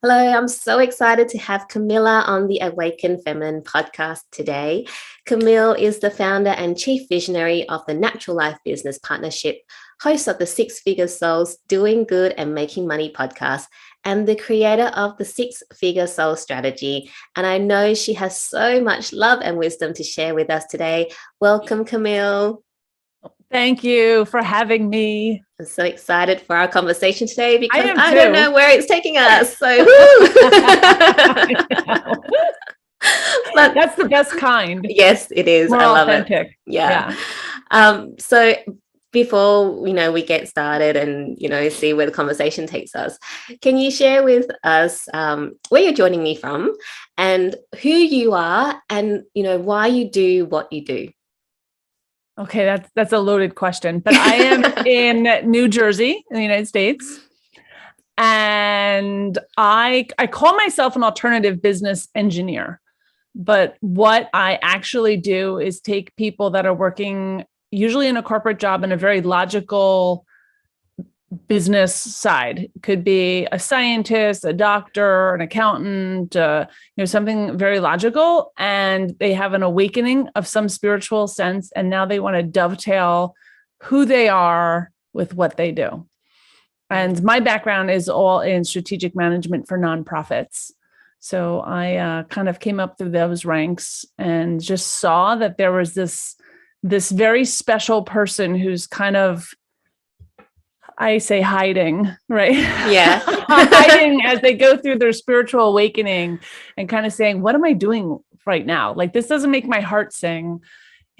Hello, I'm so excited to have Camilla on the Awaken Feminine podcast today. Camille is the founder and chief visionary of the Natural Life Business Partnership, host of the Six Figure Souls Doing Good and Making Money podcast, and the creator of the Six Figure Soul Strategy. And I know she has so much love and wisdom to share with us today. Welcome, Camille. Thank you for having me. I'm so excited for our conversation today because I too. don't know where it's taking us. So, but that's the best kind. Yes, it is. More I love authentic. it. Yeah. So before we get started and see where the conversation takes us, can you share with us where you're joining me from and who you are and why you do what you do? Okay, that's a loaded question, but I am in New Jersey in the United States. And I call myself an alternative business engineer. But what I actually do is take people that are working usually in a corporate job in a very logical business side. It could be a scientist, a doctor, an accountant, something very logical, and they have an awakening of some spiritual sense, and now they want to dovetail who they are with what they do. And my background is all in strategic management for nonprofits. So I kind of came up through those ranks and just saw that there was this very special person who's kind of, I say hiding, right? Yeah. Hiding as they go through their spiritual awakening and kind of saying, what am I doing right now? Like, this doesn't make my heart sing.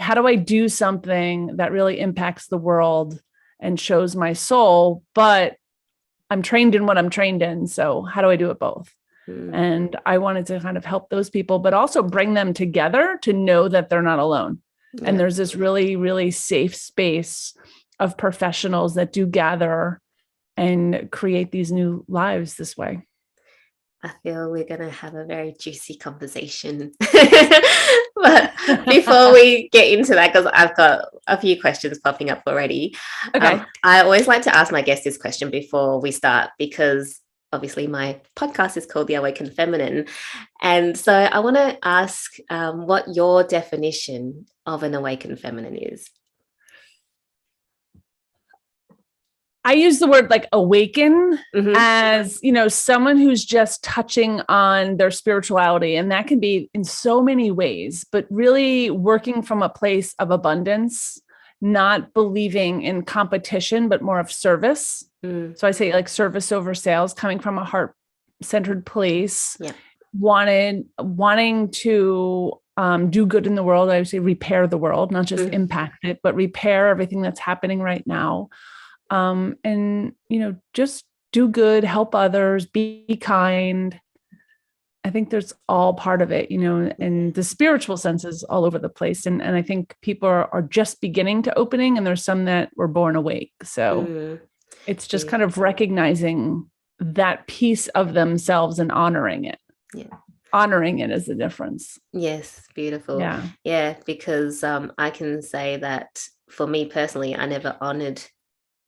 How do I do something that really impacts the world and shows my soul? But I'm trained in what I'm trained in. So how do I do it both? And I wanted to kind of help those people, but also bring them together to know that they're not alone. Yeah. And there's this really, really safe space of professionals that do gather and create these new lives this way. I feel we're going to have a very juicy conversation. But before we get into that, because I've got a few questions popping up already. Okay. I always like to ask my guests this question before we start, because obviously my podcast is called The Awakened Feminine. And so I want to ask what your definition of an awakened feminine is. I use the word like awaken as, someone who's just touching on their spirituality. And that can be in so many ways, but really working from a place of abundance, not believing in competition, but more of service. So I say like service over sales, coming from a heart-centered place, wanting to do good in the world. I would say repair the world, not just impact it, but repair everything that's happening right now. And, just do good, help others, be kind. I think there's all part of it, and the spiritual sense is all over the place. And I think people are just beginning to opening, and there's some that were born awake. So it's just kind of recognizing that piece of themselves and honoring it. Yeah. Honoring it is the difference. Yes. Beautiful. Yeah. Because I can say that for me personally, I never honored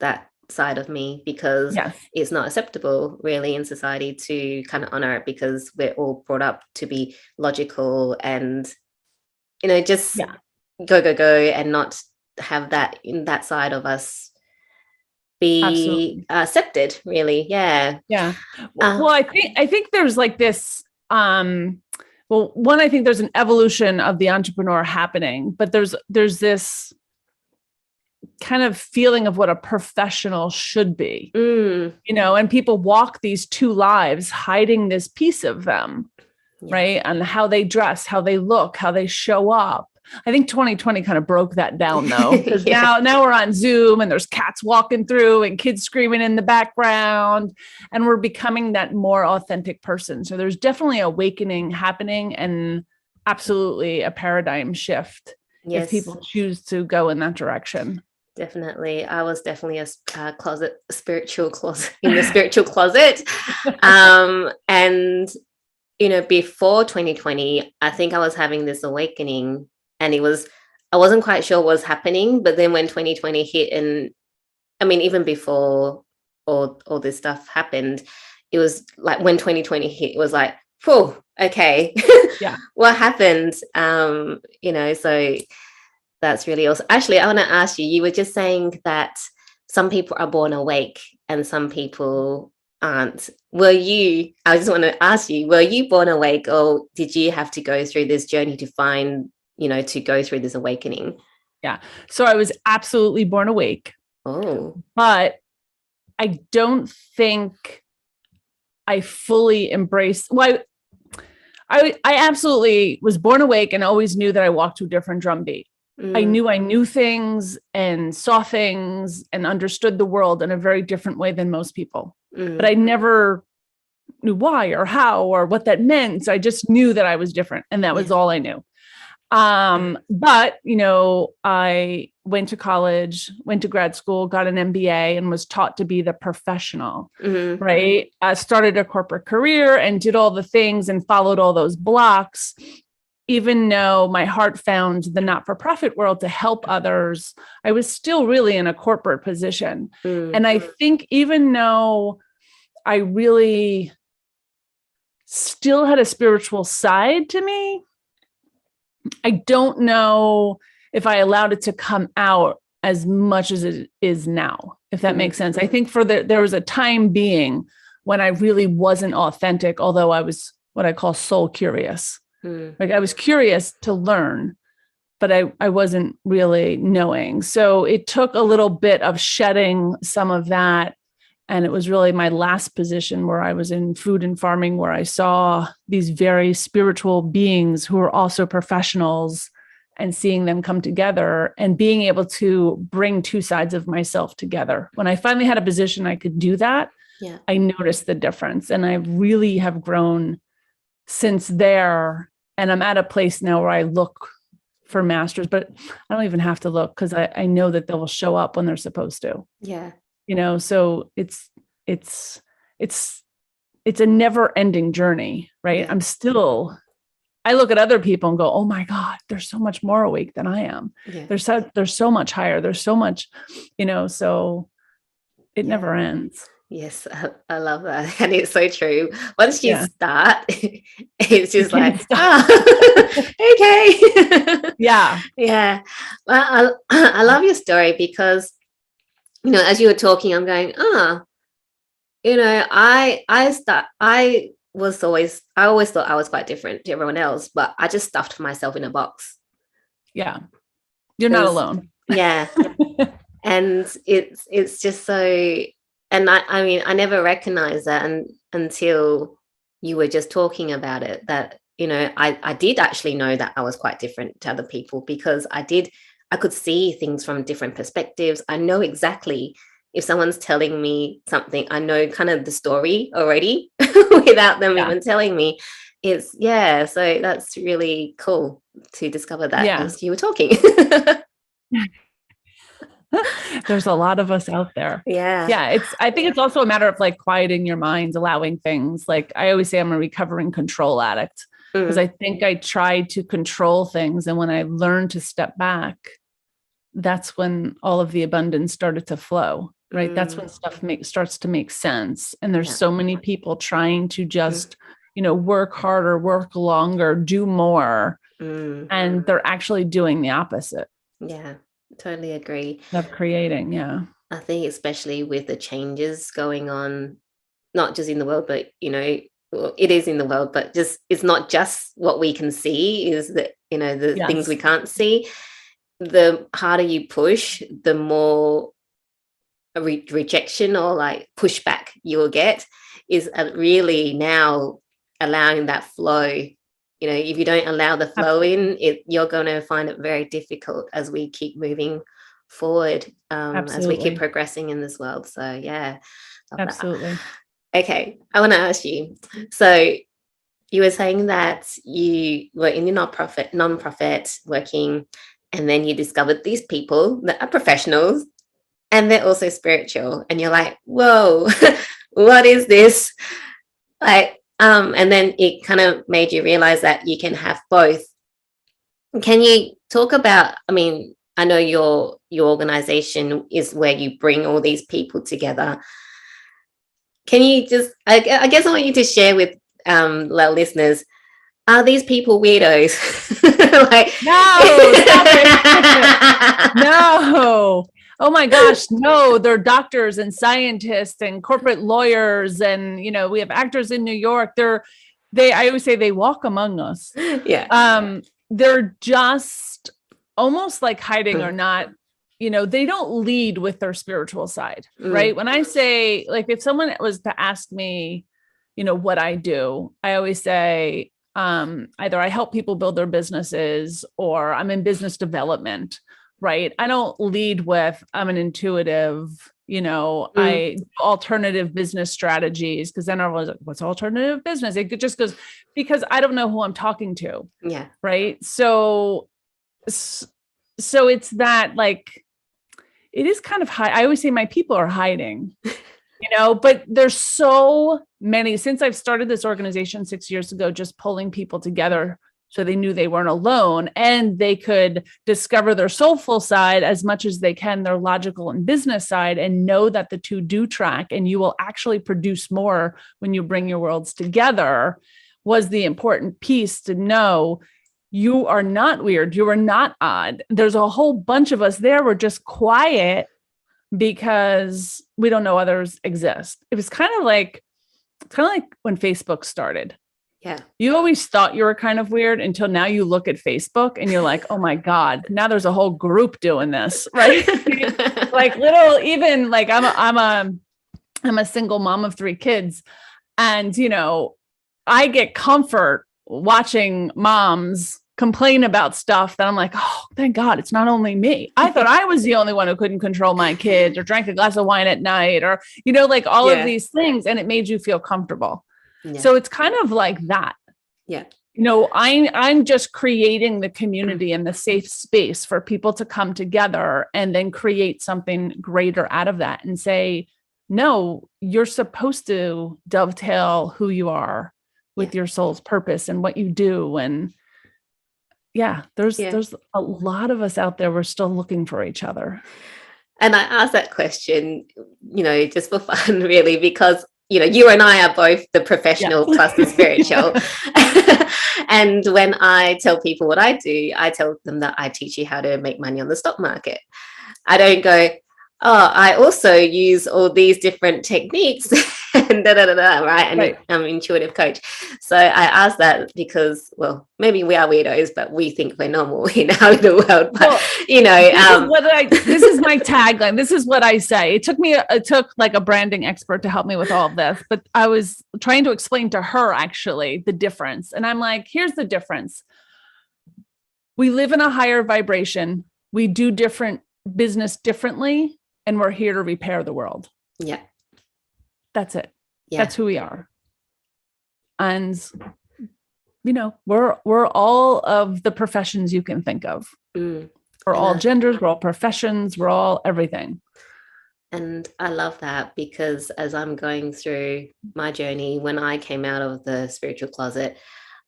that side of me because it's not acceptable really in society to kind of honor it, because we're all brought up to be logical and just go and not have that in that side of us be accepted really. Well, I think there's like this one, I think there's an evolution of the entrepreneur happening, but there's this kind of feeling of what a professional should be, and people walk these two lives hiding this piece of them, right? And how they dress, how they look, how they show up. I think 2020 kind of broke that down though, because now we're on Zoom and there's cats walking through and kids screaming in the background, and we're becoming that more authentic person. So there's definitely awakening happening, and absolutely a paradigm shift if people choose to go in that direction. Definitely. I was definitely a spiritual closet in the spiritual closet. And, before 2020, I think I was having this awakening, and I wasn't quite sure what was happening. But then when 2020 hit, and I mean, even before all this stuff happened, it was like when 2020 hit, it was like, whew, okay, yeah, what happened? You know, so that's really awesome. Actually, I want to ask you, you were just saying that some people are born awake and some people aren't. I just want to ask you, were you born awake, or did you have to go through this journey to find, you know, to go through this awakening? Yeah. So I was absolutely born awake. Oh. But I don't think I fully embraced, well, I absolutely was born awake and always knew that I walked to a different drum beat. I knew things and saw things and understood the world in a very different way than most people. But I never knew why or how or what that meant. So I just knew that I was different, and that was all I knew. But, you know, I went to college, went to grad school, got an MBA, and was taught to be the professional, right? I started a corporate career and did all the things and followed all those blocks. Even though my heart found the not-for-profit world to help others, I was still really in a corporate position. And I think even though I really still had a spiritual side to me, I don't know if I allowed it to come out as much as it is now, if that makes sense. I think there was a time being when I really wasn't authentic, although I was what I call soul curious. Like I was curious to learn, but I wasn't really knowing. So it took a little bit of shedding some of that. And it was really my last position where I was in food and farming, where I saw these very spiritual beings who were also professionals, and seeing them come together and being able to bring two sides of myself together. When I finally had a position I could do that, I noticed the difference. And I really have grown since there. And I'm at a place now where I look for masters, but I don't even have to look, because I know that they will show up when they're supposed to. Yeah. You know, so it's a never ending journey, right? Yeah. I look at other people and go, oh my God, they're so much more awake than I am. Yeah. They're so much higher. There's so much, you know, so it never ends. Yes, I love that. And it's so true. Once you start, it's just like, okay. Yeah. Yeah. Well, I love your story because, you know, as you were talking, I'm going, you know, I always thought I was quite different to everyone else, but I just stuffed myself in a box. Yeah. You're not alone. Yeah. And it's just so, and I mean, I never recognized that until you were just talking about it, that, you know, I did actually know that I was quite different to other people, because I could see things from different perspectives. I know exactly if someone's telling me something, I know kind of the story already without them even telling me. So that's really cool to discover that as you were talking. There's a lot of us out there. Yeah. I think it's also a matter of like quieting your mind, allowing things. Like I always say, I'm a recovering control addict, because I think I tried to control things. And when I learned to step back, that's when all of the abundance started to flow, right? That's when stuff starts to make sense. And there's so many people trying to just, you know, work harder, work longer, do more. And they're actually doing the opposite. Yeah, totally agree. Of creating. Yeah. I think especially with the changes going on, not just in the world, but, you know, well, it is in the world, but just, it's not just what we can see, is that, you know, the things we can't see. The harder you push, the more rejection or like pushback you will get. Is really now allowing that flow. You know, if you don't allow the flow in, you're going to find it very difficult as we keep moving forward, as we keep progressing in this world. So yeah, absolutely. Okay, I want to ask you. So you were saying that you were in your non-profit working, and then you discovered these people that are professionals and they're also spiritual, and you're like, whoa, what is this? Like, and then it kind of made you realize that you can have both. Can you talk about, I mean, I know your organization is where you bring all these people together. Can you just, I guess I want you to share with our listeners, are these people weirdos? Like, no, stop it. No. Oh my gosh, no, they're doctors and scientists and corporate lawyers. And, you know, we have actors in New York. I always say they walk among us. Yeah. They're just almost like hiding or not, you know, they don't lead with their spiritual side, right? When I say, like, if someone was to ask me, you know, what I do, I always say, either I help people build their businesses or I'm in business development, right? I don't lead with, I'm an intuitive, you know, I alternative business strategies. Cause then I was like, what's alternative business? It just goes, because I don't know who I'm talking to. Yeah. Right. So it's that, like, it is kind of high. I always say my people are hiding, you know, but there's so many, since I've started this organization 6 years ago, just pulling people together so they knew they weren't alone and they could discover their soulful side as much as they can, their logical and business side, and know that the two do track and you will actually produce more when you bring your worlds together, was the important piece to know. You are not weird. You are not odd. There's a whole bunch of us there. We're just quiet because we don't know others exist. It was kind of like when Facebook started. Yeah. You always thought you were kind of weird until now you look at Facebook and you're like, oh my God, now there's a whole group doing this, right? Like even like I'm a single mom of 3 kids. And, you know, I get comfort watching moms complain about stuff that I'm like, oh, thank God, it's not only me. I thought I was the only one who couldn't control my kids or drank a glass of wine at night or, you know, like all of these things. And it made you feel comfortable. Yeah. So it's kind of like that. Yeah. You know, I'm just creating the community and the safe space for people to come together and then create something greater out of that and say, no, you're supposed to dovetail who you are with your soul's purpose and what you do. And there's a lot of us out there. We're still looking for each other. And I asked that question, you know, just for fun, really, because, you know, you and I are both the professional plus the spiritual. And when I tell people what I do, I tell them that I teach you how to make money on the stock market. I don't go, oh, I also use all these different techniques and right? And I'm an intuitive coach. So I asked that because, well, maybe we are weirdos, but we think we're normal in our little world. But, well, you know, this is my tagline. This is what I say. It took like a branding expert to help me with all of this, but I was trying to explain to her actually the difference. And I'm like, here's the difference. We live in a higher vibration. We do different business differently. And we're here to repair the world. Yeah. That's it. Yeah. That's who we are. And, you know, we're all of the professions you can think of. We're all genders, we're all professions, we're all everything. And I love that because as I'm going through my journey, when I came out of the spiritual closet,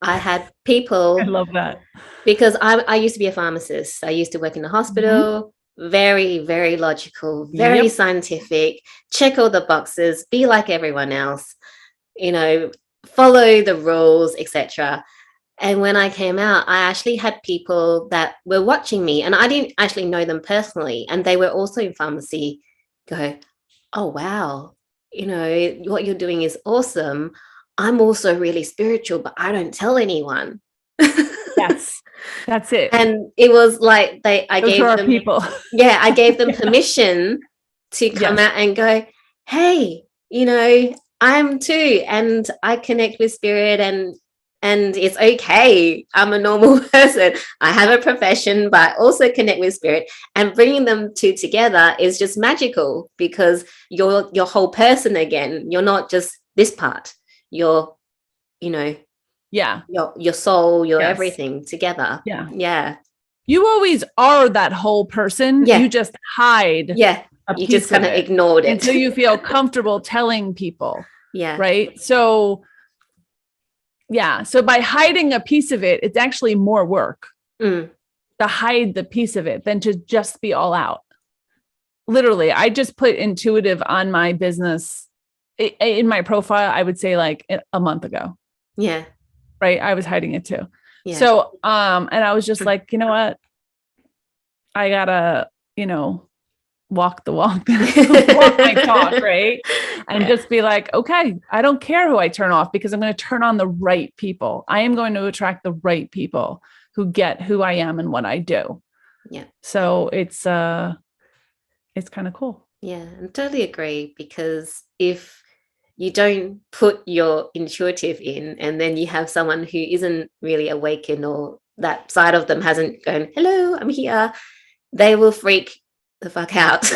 I had people. I love that. Because I used to be a pharmacist. I used to work in the hospital. Very, very logical, very scientific, check all the boxes, be like everyone else, you know, follow the rules, etc. And when I came out, I actually had people that were watching me and I didn't actually know them personally. And they were also in pharmacy go, oh, wow, you know, what you're doing is awesome. I'm also really spiritual, but I don't tell anyone. Yes. That's it. And it was like I gave them people. I gave them permission to come out and go, hey, you know, I'm too, and I connect with spirit and it's okay. I'm a normal person. I have a profession, but I also connect with spirit, and bringing them two together is just magical because you're your whole person again. You're not just this part. You're, you know, your soul, your everything together. Yeah. You always are that whole person. You just hide. Yeah. You just kind of ignored it until you feel comfortable telling people. Yeah. Right. So by hiding a piece of it, it's actually more work to hide the piece of it than to just be all out. Literally, I just put intuitive on my business in my profile, I would say like a month ago. Yeah. Right. I was hiding it too. Yeah. So, and I was just like, you know what? I gotta, walk the walk, walk my talk, right? And just be like, okay, I don't care who I turn off, because I'm going to turn on the right people. I am going to attract the right people who get who I am and what I do. Yeah. So it's kind of cool. Yeah, I totally agree, because if you don't put your intuitive in, and then you have someone who isn't really awakened, or that side of them hasn't gone, hello, I'm here, they will freak the fuck out.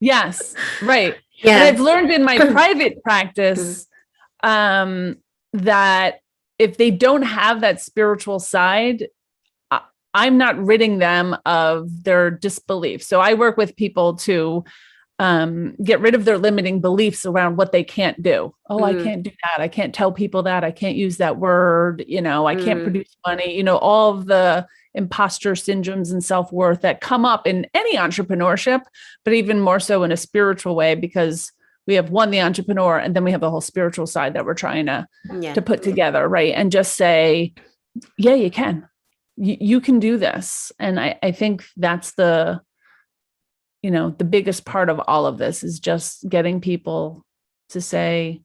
Yes. Right. Yeah. And I've learned in my private practice that if they don't have that spiritual side, I'm not ridding them of their disbelief. So I work with people to get rid of their limiting beliefs around what they can't do. Oh, I can't do that. I can't tell people that. I can't use that word. I can't produce money. All of the imposter syndromes and self-worth that come up in any entrepreneurship, but even more so in a spiritual way, because we have the entrepreneur, and then we have the whole spiritual side that we're trying to put together. Right. And just say, yeah, you can. You can do this. And I think that's the biggest part of all of this, is just getting people to say,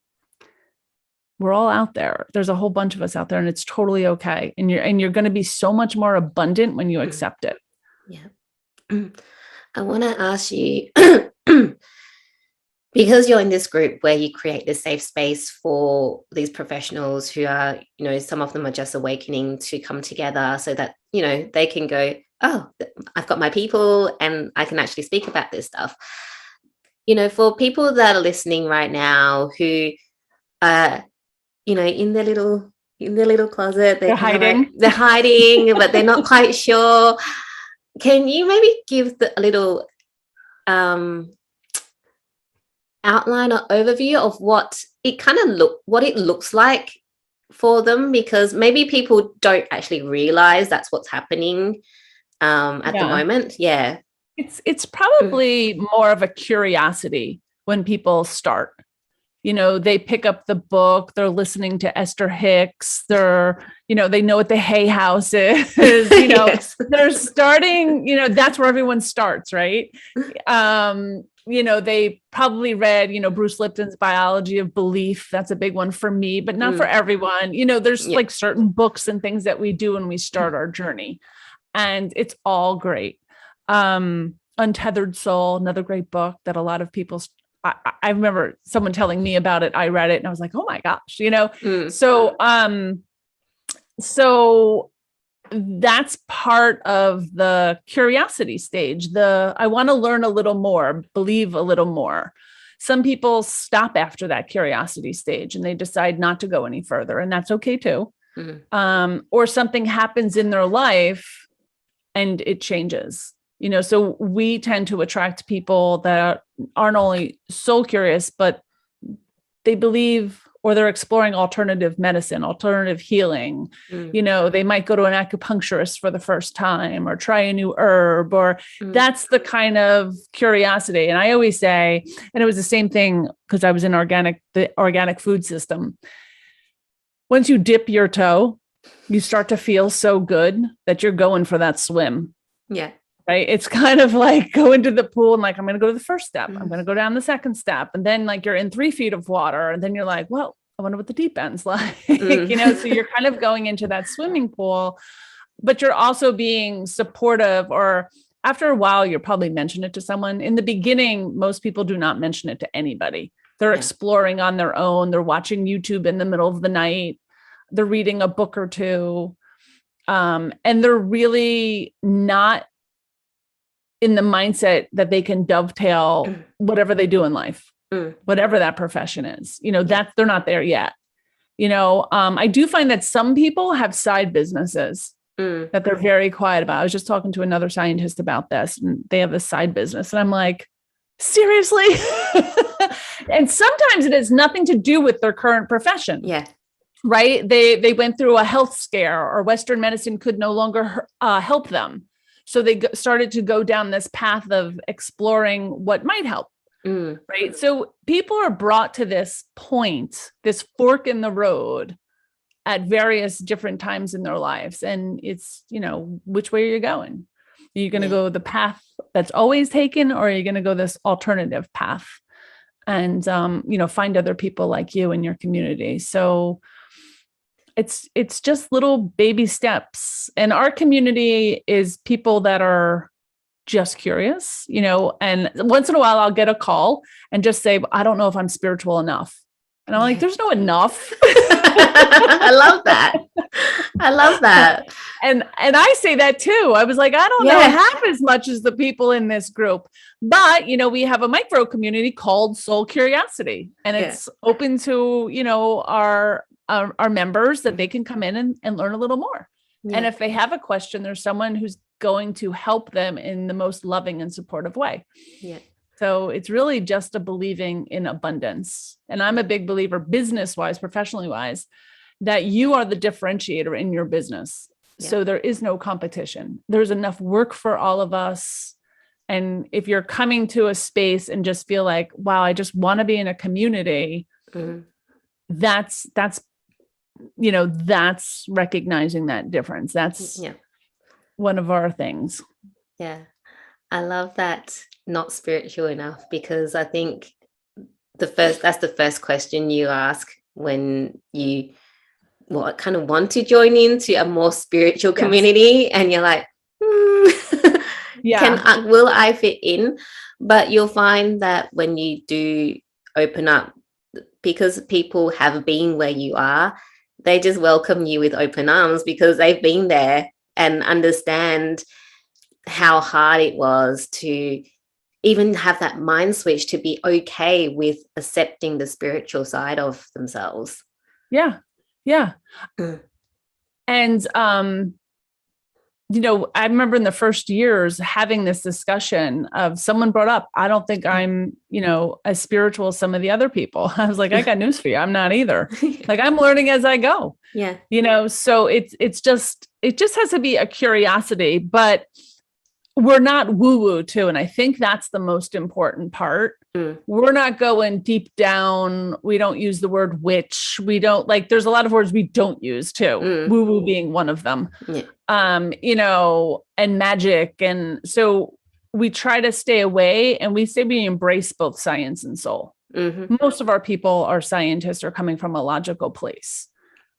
we're all out there. There's a whole bunch of us out there, and it's totally okay. And you're going to be so much more abundant when you accept it. Yeah. I want to ask you, because you're in this group where you create this safe space for these professionals who are, some of them are just awakening, to come together so that, they can go, oh, I've got my people and I can actually speak about this stuff. For people that are listening right now who are, in their little closet, they're hiding, but they're not quite sure. Can you maybe give a little outline or overview of what it looks like for them? Because maybe people don't actually realize that's what's happening at the moment. Yeah. It's probably more of a curiosity when people start. They pick up the book, they're listening to Esther Hicks, they know what the Hay House is, Yes. They're starting, that's where everyone starts, right? They probably read, Bruce Lipton's Biology of Belief. That's a big one for me, but not for everyone. There's like certain books and things that we do when we start our journey, and it's all great. Untethered Soul, another great book that a lot of people, I remember someone telling me about it. I read it and I was like, oh my gosh, So that's part of the curiosity stage. I want to learn a little more, believe a little more. Some people stop after that curiosity stage and they decide not to go any further, and that's okay too. Or something happens in their life and it changes. So we tend to attract people that aren't only soul curious, but they believe, or they're exploring alternative medicine, alternative healing. They might go to an acupuncturist for the first time, or try a new herb, or that's the kind of curiosity. And I always say, and it was the same thing because I was in the organic food system. Once you dip your toe, you start to feel so good that you're going for that swim. Yeah. Right. It's kind of like go into the pool and like, I'm going to go to the first step. I'm going to go down the second step. And then like you're in 3 feet of water. And then you're like, well, I wonder what the deep end's like, so you're kind of going into that swimming pool, but you're also being supportive, or after a while, you'll probably mention it to someone. In the beginning, most people do not mention it to anybody. They're exploring on their own. They're watching YouTube in the middle of the night. They're reading a book or two. And they're really not in the mindset that they can dovetail whatever they do in life, whatever that profession is, that they're not there yet. I do find that some people have side businesses that they're very quiet about. I was just talking to another scientist about this, and they have a side business, and I'm like, seriously? And sometimes it has nothing to do with their current profession. Yeah. Right. They went through a health scare, or Western medicine could no longer help them. So they started to go down this path of exploring what might help. right? So people are brought to this point, this fork in the road at various different times in their lives. And it's, which way are you going? Are you going to go the path that's always taken, or are you going to go this alternative path and, find other people like you in your community? So it's just little baby steps. And our community is people that are just curious, and once in a while I'll get a call and just say, I don't know if I'm spiritual enough. And I'm like, there's no enough. I love that. I love that. And I say that too. I was like, I don't know half as much as the people in this group, but we have a micro community called Soul Curiosity, and it's open to, our members that they can come in and learn a little more. Yeah. And if they have a question, there's someone who's going to help them in the most loving and supportive way. Yeah. So it's really just a believing in abundance. And I'm a big believer, business-wise, professionally-wise, that you are the differentiator in your business. Yeah. So there is no competition. There's enough work for all of us. And if you're coming to a space and just feel like, wow, I just want to be in a community, that's recognizing that difference. That's one of our things. Yeah. I love that. Not spiritual enough, because I think that's the first question you ask when you kind of want to join into a more spiritual community, and you're like, will I fit in? But you'll find that when you do open up, because people have been where you are, they just welcome you with open arms, because they've been there and understand how hard it was to even have that mind switch to be okay with accepting the spiritual side of themselves. Yeah. Yeah. And, I remember in the first years having this discussion of someone brought up, I don't think I'm, as spiritual as some of the other people. I was like, I got news for you. I'm not either. Like, I'm learning as I go. Yeah. So it just has to be a curiosity, but we're not woo-woo too. And I think that's the most important part. We're not going deep down. We don't use the word witch. We don't there's a lot of words we don't use too. Woo-woo being one of them. Yeah. And magic. And so we try to stay away, and we say we embrace both science and soul. Most of our people are scientists, are coming from a logical place.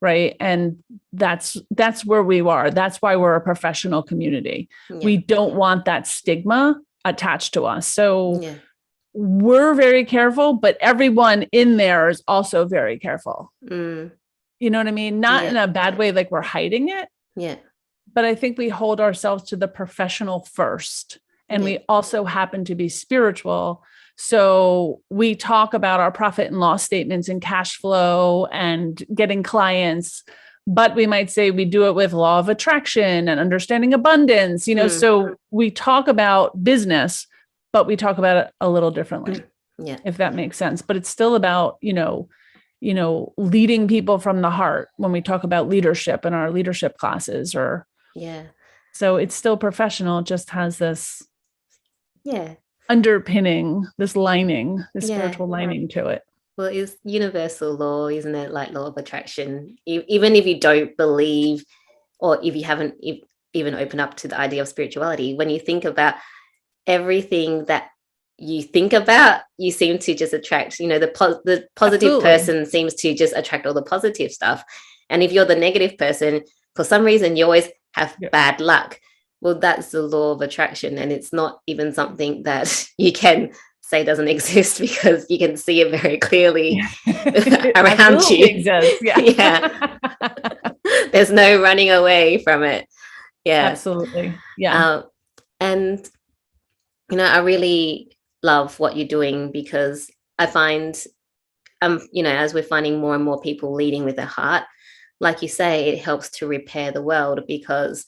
Right. And that's where we are. That's why we're a professional community. Yeah. We don't want that stigma attached to us. So we're very careful, but everyone in there is also very careful. You know what I mean? Not in a bad way, like we're hiding it. Yeah. But I think we hold ourselves to the professional first. And we also happen to be spiritual. So we talk about our profit and loss statements and cash flow and getting clients, but we might say we do it with law of attraction and understanding abundance, so we talk about business, but we talk about it a little differently, if that makes sense. But it's still about, leading people from the heart when we talk about leadership in our leadership classes so it's still professional. It just has this underpinning, this lining, this spiritual lining to it. Well, it's universal law, isn't it? Like law of attraction. Even if you don't believe, or if you haven't even opened up to the idea of spirituality, when you think about everything that you think about, you seem to just attract, the positive person seems to just attract all the positive stuff. And if you're the negative person, for some reason, you always have bad luck. Well, that's the law of attraction. And it's not even something that you can say doesn't exist, because you can see it very clearly around you. Exists. Yeah. There's no running away from it. Yeah. Absolutely. Yeah. And, I really love what you're doing, because I find, as we're finding more and more people leading with their heart, like you say, it helps to repair the world, because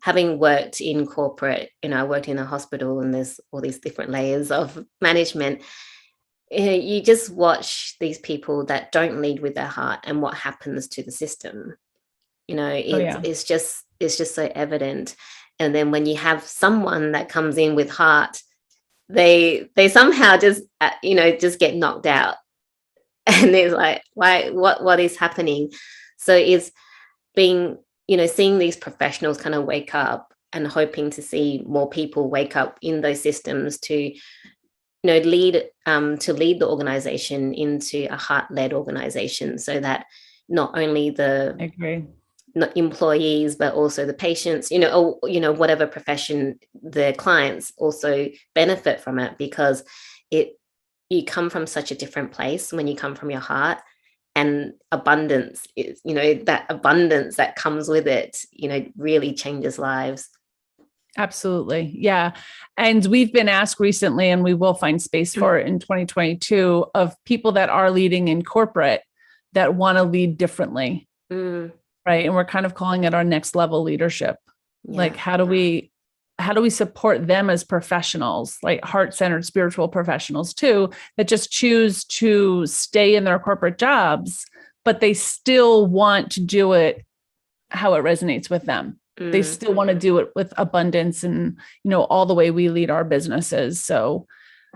having worked in corporate, I worked in a hospital, and there's all these different layers of management. You just watch these people that don't lead with their heart, and what happens to the system. It's just so evident. And then when you have someone that comes in with heart, they somehow just just get knocked out. And it's like, why, what is happening? So it's being, seeing these professionals kind of wake up and hoping to see more people wake up in those systems to lead the organization into a heart-led organization, so that not only the employees but also the patients, or whatever profession, the clients also benefit from it, because you come from such a different place when you come from your heart, and abundance is, that abundance that comes with it, really changes lives. Absolutely. Yeah. And we've been asked recently, and we will find space for it in 2022, of people that are leading in corporate that want to lead differently. Right. And we're kind of calling it our next level leadership. Yeah. Like, how do we support them as professionals, like heart-centered spiritual professionals too, that just choose to stay in their corporate jobs, but they still want to do it how it resonates with them. They still want to do it with abundance and, all the way we lead our businesses. So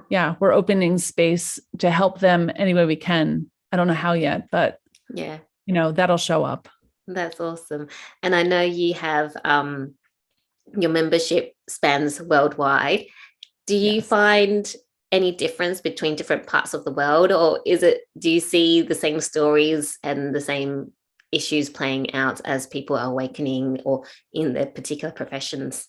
yeah, we're opening space to help them any way we can. I don't know how yet, but yeah, that'll show up. That's awesome. And I know you have, your membership spans worldwide. Do you find any difference between different parts of the world, or do you see the same stories and the same issues playing out as people are awakening or in their particular professions?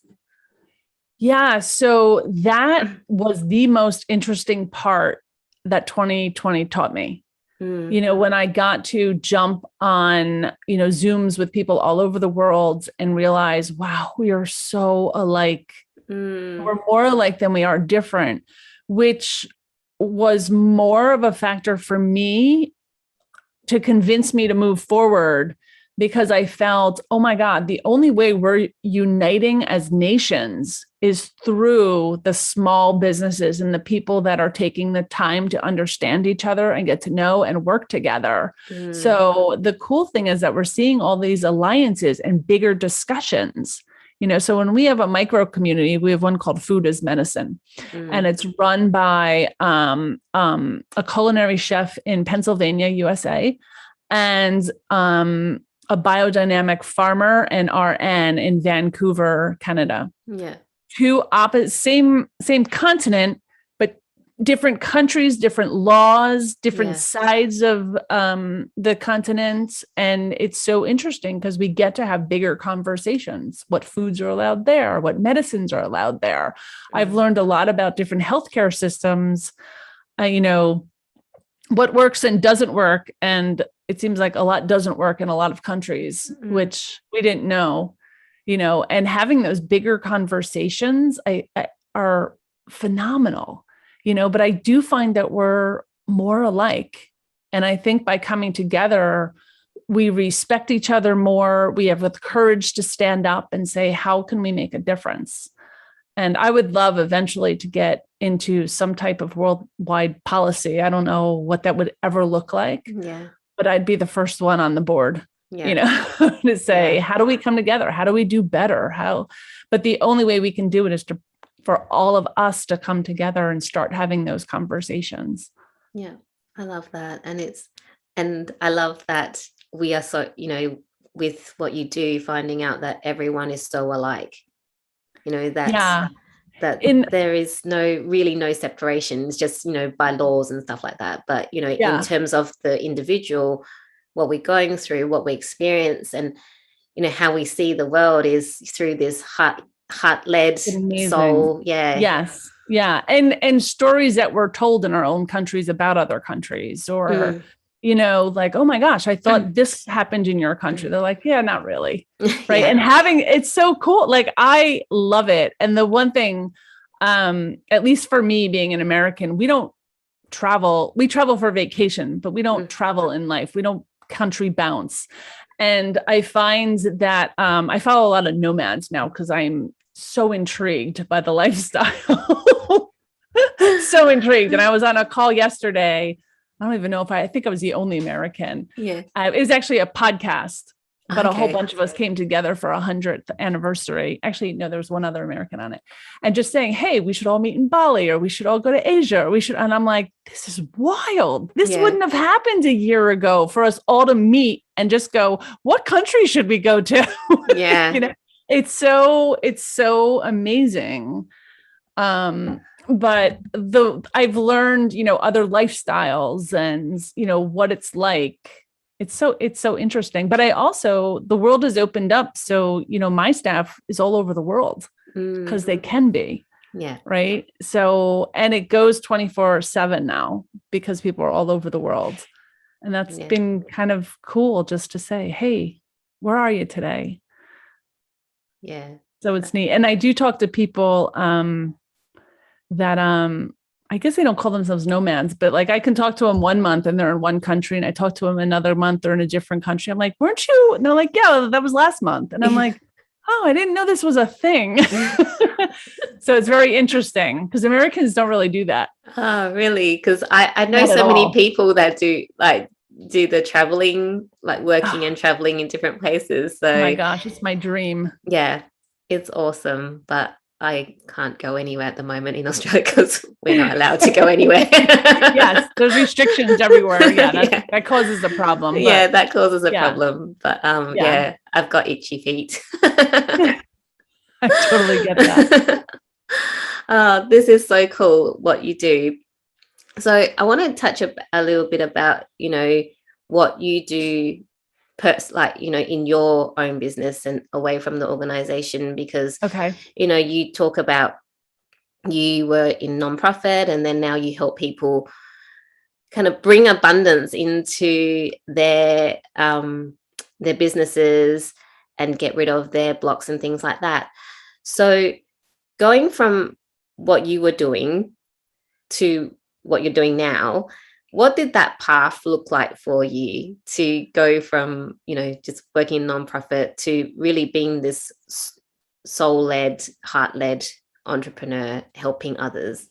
Yeah. So that was the most interesting part that 2020 taught me. When I got to jump on, Zooms with people all over the world and realize, wow, we are so alike. We're more alike than we are different, which was more of a factor for me to convince me to move forward, because I felt, oh my God, the only way we're uniting as nations is through the small businesses and the people that are taking the time to understand each other and get to know and work together. So the cool thing is that we're seeing all these alliances and bigger discussions. So when we have a micro community, we have one called Food is Medicine, and it's run by a culinary chef in Pennsylvania, USA, and a biodynamic farmer and RN in Vancouver, Canada. Yeah. Two opposite, same continent, but different countries, different laws, different sides of the continent. And it's so interesting because we get to have bigger conversations. What foods are allowed there? What medicines are allowed there? I've learned a lot about different healthcare systems, what works and doesn't work. And it seems like a lot doesn't work in a lot of countries, which we didn't know, and having those bigger conversations are phenomenal, but I do find that we're more alike. And I think by coming together, we respect each other more. We have the courage to stand up and say, how can we make a difference? And I would love eventually to get into some type of worldwide policy. I don't know what that would ever look like, but I'd be the first one on the board, to say, how do we come together? How do we do better? But the only way we can do it is for all of us to come together and start having those conversations. Yeah, I love that. And I love that we are so, with what you do, finding out that everyone is so alike. That there is no separation. It's just, by laws and stuff like that. But, in terms of the individual, what we're going through, what we experience, and, how we see the world is through this heart-led soul. Yeah. Yes. Yeah. And stories that were told in our own countries about other countries, or, like, oh my gosh, I thought this happened in your country. They're like, yeah, not really. Right. And it's so cool. Like, I love it. And the one thing, at least for me being an American, we don't travel. We travel for vacation, but we don't travel in life. We don't country bounce. And I find that I follow a lot of nomads now because I'm so intrigued by the lifestyle. So intrigued. And I was on a call yesterday. I don't even know I think I was the only American. Yeah. It was actually a podcast but a whole bunch of us came together for 100th anniversary. Actually, no, there was one other American on it, and just saying, hey, we should all meet in Bali, or we should all go to Asia, or we should. And I'm like, this is wild. This wouldn't have happened a year ago for us all to meet and just go, what country should we go to? Yeah. You know, it's so amazing. But I've learned, you know, other lifestyles and, you know, what it's like. It's so interesting. But the world has opened up. So, you know, my staff is all over the world because they can be. Yeah. Right. So, and it goes 24/7 now because people are all over the world. And that's been kind of cool just to say, hey, where are you today? Yeah. So it's neat. And I do talk to people that I guess they don't call themselves nomads, but like I can talk to them 1 month and they're in one country, and I talk to them another month, they're in a different country. I'm like, weren't you? And they're like, yeah, that was last month. And I'm like, oh, I didn't know this was a thing. So it's very interesting because Americans don't really do that. Oh, really? Because I know so many people that do the traveling, like working and traveling in different places. So oh my gosh, it's my dream. Yeah, it's awesome. But I can't go anywhere at the moment in Australia because we're not allowed to go anywhere. Yes, there's restrictions everywhere. Yeah, that causes a problem. But, yeah, that causes a problem. But yeah, I've got itchy feet. I totally get that. This is so cool what you do. So I want to touch a little bit about, you know, what you do like, you know, in your own business and away from the organization, because, you know, you talk about you were in nonprofit and then now you help people kind of bring abundance into their businesses and get rid of their blocks and things like that. So going from what you were doing to what you're doing now, what did that path look like for you to go from, you know, just working in nonprofit to really being this soul-led, heart-led entrepreneur helping others?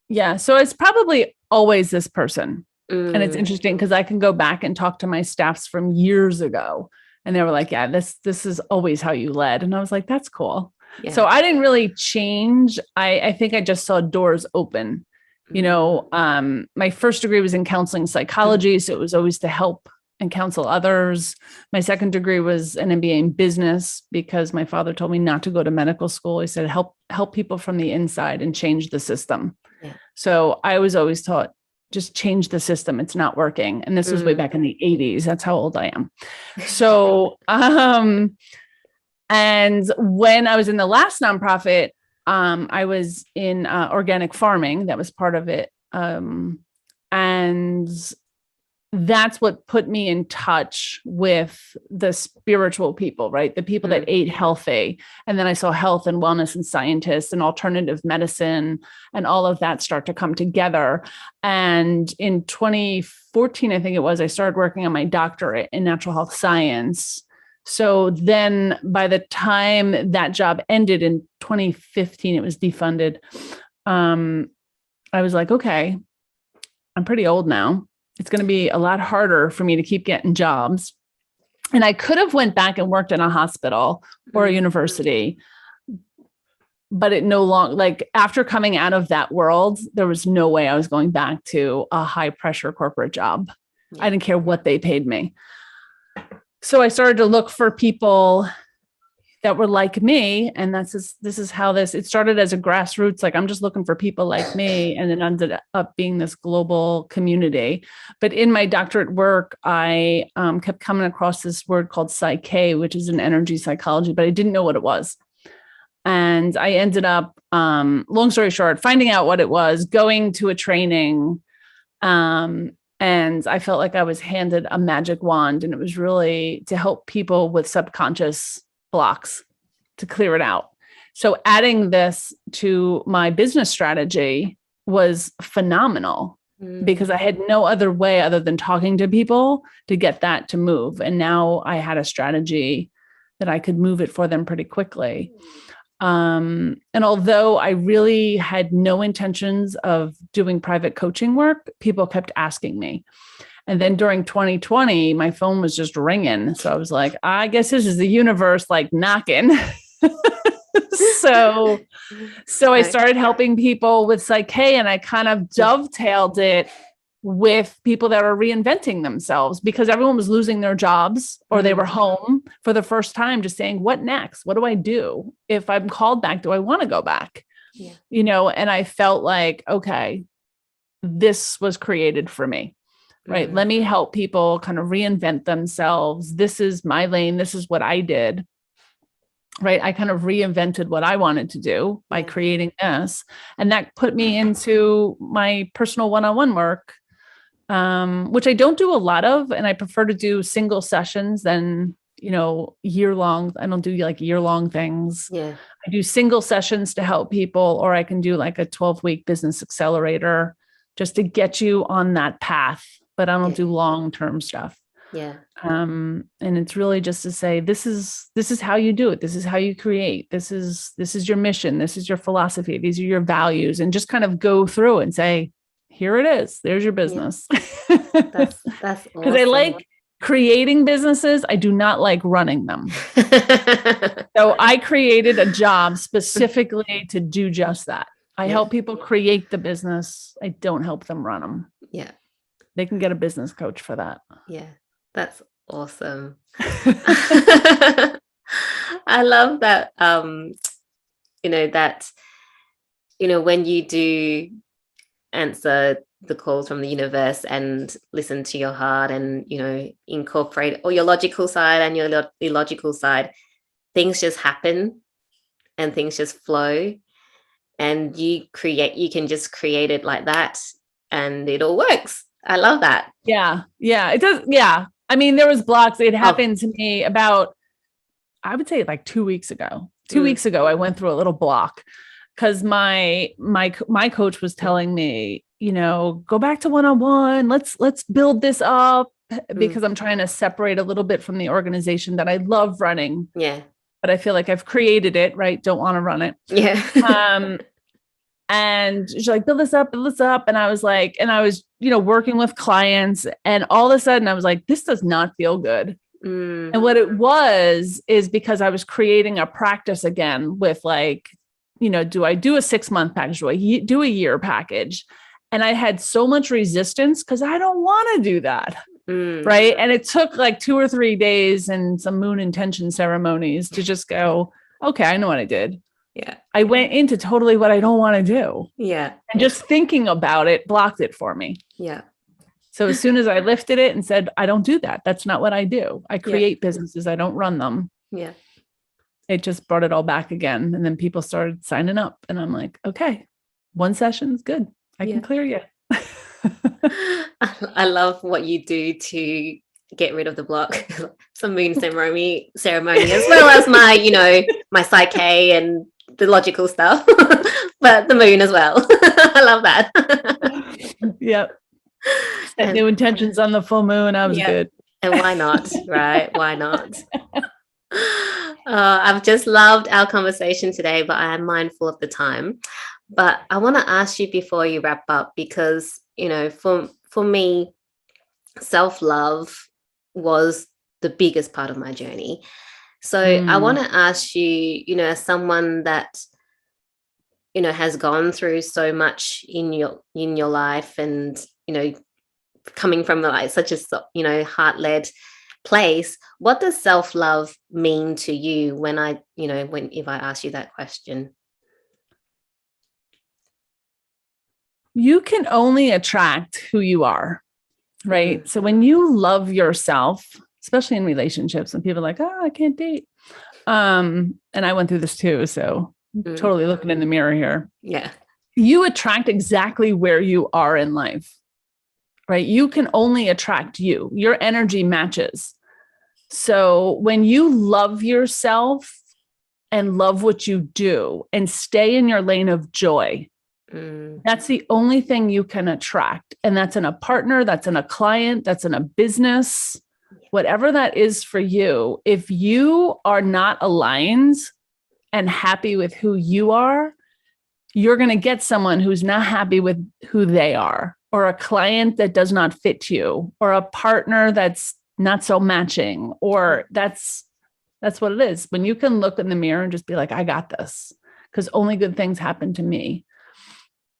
Yeah. So it's probably always this person. And it's interesting because I can go back and talk to my staffs from years ago. And they were like, yeah, this is always how you led. And I was like, that's cool. Yeah. So I didn't really change. I think I just saw doors open. You know, my first degree was in counseling psychology. So it was always to help and counsel others. My second degree was an MBA in business because my father told me not to go to medical school. He said, help people from the inside and change the system. Yeah. So I was always taught, just change the system. It's not working. And this was way back in the 80s. That's how old I am. So, and when I was in the last nonprofit, I was in organic farming. That was part of it. And that's what put me in touch with the spiritual people, right? The people that ate healthy. And then I saw health and wellness and scientists and alternative medicine and all of that start to come together. And in 2014, I think it was, I started working on my doctorate in natural health science. So then by the time that job ended in 2015, it was defunded. I was like, okay, I'm pretty old now. It's going to be a lot harder for me to keep getting jobs. And I could have went back and worked in a hospital or a university, but it no longer, like after coming out of that world, there was no way I was going back to a high pressure corporate job. Yeah. I didn't care what they paid me. So I started to look for people that were like me. And this is how it started as a grassroots, like I'm just looking for people like me, and it ended up being this global community. But in my doctorate work, I kept coming across this word called PSYCH-K, which is an energy psychology, but I didn't know what it was. And I ended up, long story short, finding out what it was, going to a training, and I felt like I was handed a magic wand, and it was really to help people with subconscious blocks to clear it out. So adding this to my business strategy was phenomenal because I had no other way other than talking to people to get that to move. And now I had a strategy that I could move it for them pretty quickly. And although I really had no intentions of doing private coaching work, people kept asking me. And then during 2020, my phone was just ringing. So I was like, I guess this is the universe like knocking. So I started helping people with PSYCH-K, and I kind of dovetailed it with people that are reinventing themselves, because everyone was losing their jobs or they were home for the first time, just saying, what next? What do I do? If I'm called back, do I want to go back? Yeah. You know, and I felt like, okay, this was created for me, right? Let me help people kind of reinvent themselves. This is my lane. This is what I did. Right. I kind of reinvented what I wanted to do by creating this. And that put me into my personal one-on-one work, which I don't do a lot of. And I prefer to do single sessions than, you know, year-long. I don't do like year-long things. Yeah. I do single sessions to help people, or I can do like a 12-week business accelerator just to get you on that path. But I don't do long-term stuff. Yeah. And it's really just to say, this is how you do it. This is how you create. This is your mission. This is your philosophy. These are your values, and just kind of go through and say, here it is. There's your business. That's awesome. Because I like creating businesses. I do not like running them. So I created a job specifically to do just that. I help people create the business. I don't help them run them. Yeah. They can get a business coach for that. Yeah. That's awesome. I love that, when you do answer the calls from the universe and listen to your heart and, incorporate all your logical side and your illogical side, things just happen and things just flow, and you can just create it like that and it all works. I love that. Yeah. Yeah. It does. Yeah. I mean, there was blocks. It happened to me about, I would say like 2 weeks ago. 2 weeks ago, I went through a little block because my coach was telling me, go back to one-on-one. Let's build this up, because I'm trying to separate a little bit from the organization that I love running. Yeah. But I feel like I've created it, right? Don't want to run it. Yeah. And she's like, build this up. And I was like, working with clients, and all of a sudden I was like, this does not feel good. And what it was is because I was creating a practice again with like, do I do a 6-month package? Do I do a year package? And I had so much resistance because I don't want to do that. Right. And it took like 2 or 3 days and some moon intention ceremonies to just go, okay, I know what I did. Yeah. I went into totally what I don't want to do. Yeah. And just thinking about it blocked it for me. Yeah. So as soon as I lifted it and said, I don't do that. That's not what I do. I create businesses. I don't run them. Yeah. It just brought it all back again. And then people started signing up, and I'm like, okay, 1 session is good. I can clear you. I love what you do to get rid of the block. Some moon ceremony as well as my, my PSYCH-K and the logical stuff, but the moon as well. I love that. Yep. Set new intentions on the full moon. I was good. And why not? Right? Why not? I've just loved our conversation today, but I am mindful of the time. But I want to ask you before you wrap up, because, for me, self-love was the biggest part of my journey. So I want to ask you, as someone that, has gone through so much in your life, and, coming from like such a, heart-led place, what does self-love mean to you if I ask you that question? You can only attract who you are, right? So when you love yourself, especially in relationships, and people are like, oh, I can't date. And I went through this too. So totally looking in the mirror here. Yeah. You attract exactly where you are in life, right? You can only attract you. Your energy matches. So when you love yourself and love what you do and stay in your lane of joy, that's the only thing you can attract. And that's in a partner, that's in a client, that's in a business, whatever that is for you. If you are not aligned and happy with who you are, you're going to get someone who's not happy with who they are. or a client that does not fit you, or a partner that's not so matching, or that's what it is. When you can look in the mirror and just be like, I got this, because only good things happen to me.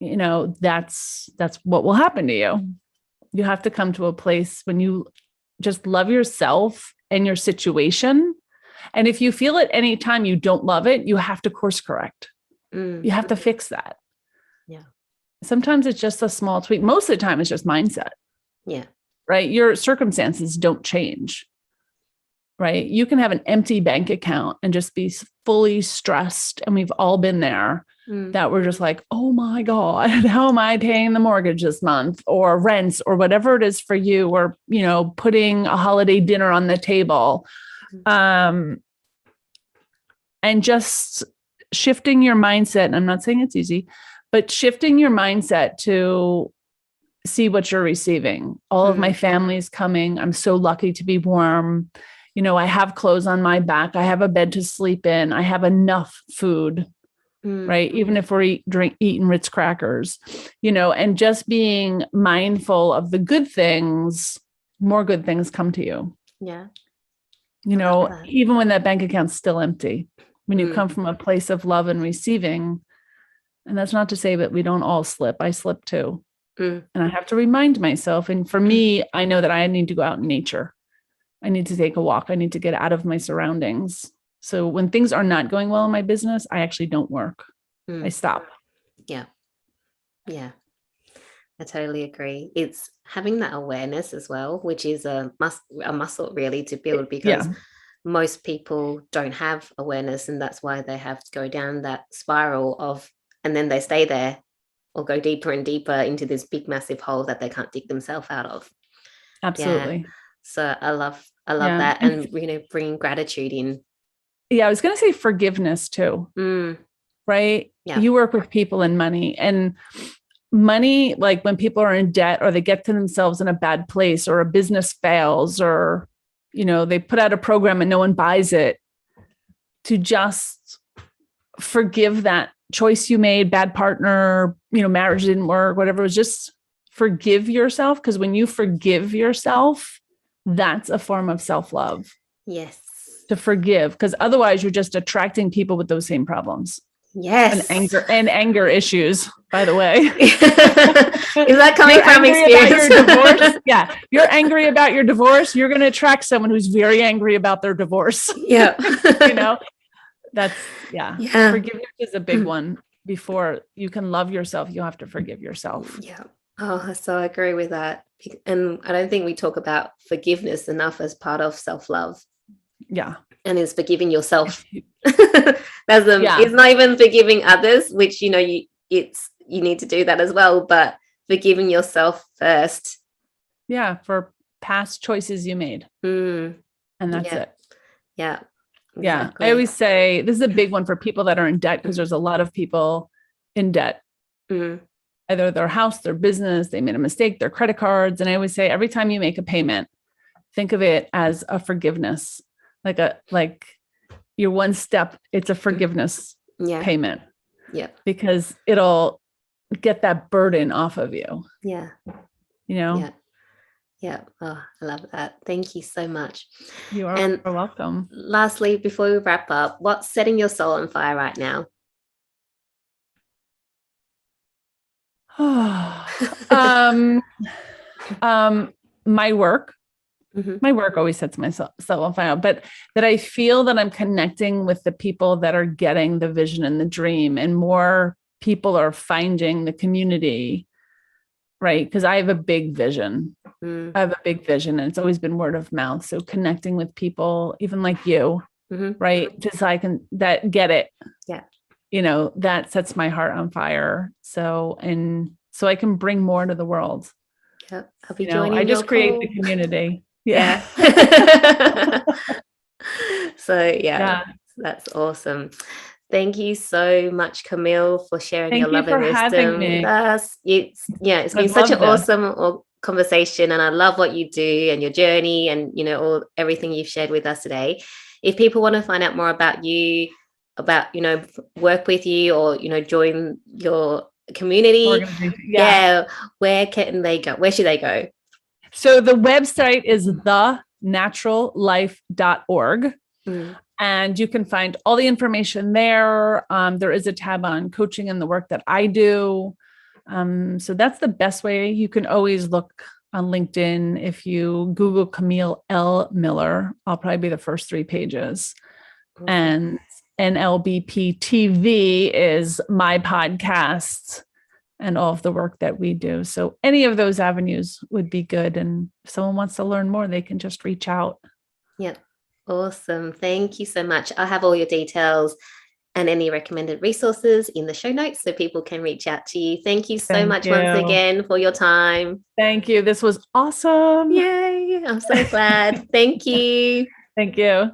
That's what will happen to you. You have to come to a place when you just love yourself and your situation. And if you feel at any time you don't love it, you have to course correct. You have to fix that. Yeah. Sometimes it's just a small tweak. Most of the time it's just mindset. Yeah. Right. Your circumstances don't change. Right. You can have an empty bank account and just be fully stressed. And we've all been there, that we're just like, oh my God, how am I paying the mortgage this month, or rents, or whatever it is for you, or, putting a holiday dinner on the table. And just shifting your mindset. And I'm not saying it's easy, but shifting your mindset to see what you're receiving. All of my family's coming. I'm so lucky to be warm. I have clothes on my back. I have a bed to sleep in. I have enough food, right? Even if we're eating Ritz crackers, and just being mindful of the good things, more good things come to you. Yeah. Even when that bank account's still empty, when you come from a place of love and receiving. And that's not to say that we don't all slip. I slip too. And I have to remind myself. And for me, I know that I need to go out in nature. I need to take a walk. I need to get out of my surroundings. So when things are not going well in my business, I actually don't work. I stop. Yeah. Yeah. I totally agree. It's having that awareness as well, which is a muscle really to build, because most people don't have awareness, and that's why they have to go down that spiral of, and then they stay there or go deeper and deeper into this big massive hole that they can't dig themselves out of. Absolutely. Yeah. So I love that, and bringing gratitude in. Yeah, I was going to say forgiveness too. Right? Yeah. You work with people and money, like when people are in debt, or they get to themselves in a bad place, or a business fails, or they put out a program and no one buys it, to just forgive that choice you made, bad partner, marriage didn't work, whatever. It was just forgive yourself. Because when you forgive yourself, that's a form of self-love. Yes. To forgive, because otherwise you're just attracting people with those same problems. Yes. And anger issues, by the way. Is that coming from experience? Your divorce? Yeah. You're angry about your divorce. You're going to attract someone who's very angry about their divorce. Yeah. That's, forgiveness is a big one. Before you can love yourself, you have to forgive yourself. Yeah. Oh, so I agree with that. And I don't think we talk about forgiveness enough as part of self-love. Yeah. And it's forgiving yourself. It's not even forgiving others, which, you need to do that as well, but forgiving yourself first. Yeah. For past choices you made. And that's it. Yeah. Exactly. Yeah. I always say this is a big one for people that are in debt, because there's a lot of people in debt. Either their house, their business, they made a mistake, their credit cards. And I always say, every time you make a payment, think of it as a forgiveness. Like your one step, it's a forgiveness payment. Yeah. Because it'll get that burden off of you. Yeah. Yeah. Yeah. Oh, I love that. Thank you so much. You are welcome. Lastly, before we wrap up, what's setting your soul on fire right now? My work. My work always sets myself on fire, but that I feel that I'm connecting with the people that are getting the vision and the dream, and more people are finding the community, right? Because I have a big vision. I have a big vision, and it's always been word of mouth. So connecting with people, even like you, right? Just so I can get it. Yeah. That sets my heart on fire. So I can bring more to the world. Yeah. I'll be joining I just create the community. Yeah. So that's awesome. Thank you so much, Camille, for sharing your love and wisdom with us. It's been such an awesome conversation, and I love what you do and your journey, and everything you've shared with us today. If people want to find out more about you, about work with you, or join your community. Yeah. Where can they go? Where should they go? So the website is thenaturallife.org. And you can find all the information there. There is a tab on coaching and the work that I do. So that's the best way. You can always look on LinkedIn. If you Google Camille L. Miller, I'll probably be the first 3 pages. And NLBP TV is my podcast and all of the work that we do. So any of those avenues would be good. And if someone wants to learn more, they can just reach out. Yep. Awesome. Thank you so much. I'll have all your details and any recommended resources in the show notes so people can reach out to you. Thank you so much once again for your time. Thank you. This was awesome. Yay. I'm so glad. Thank you. Thank you.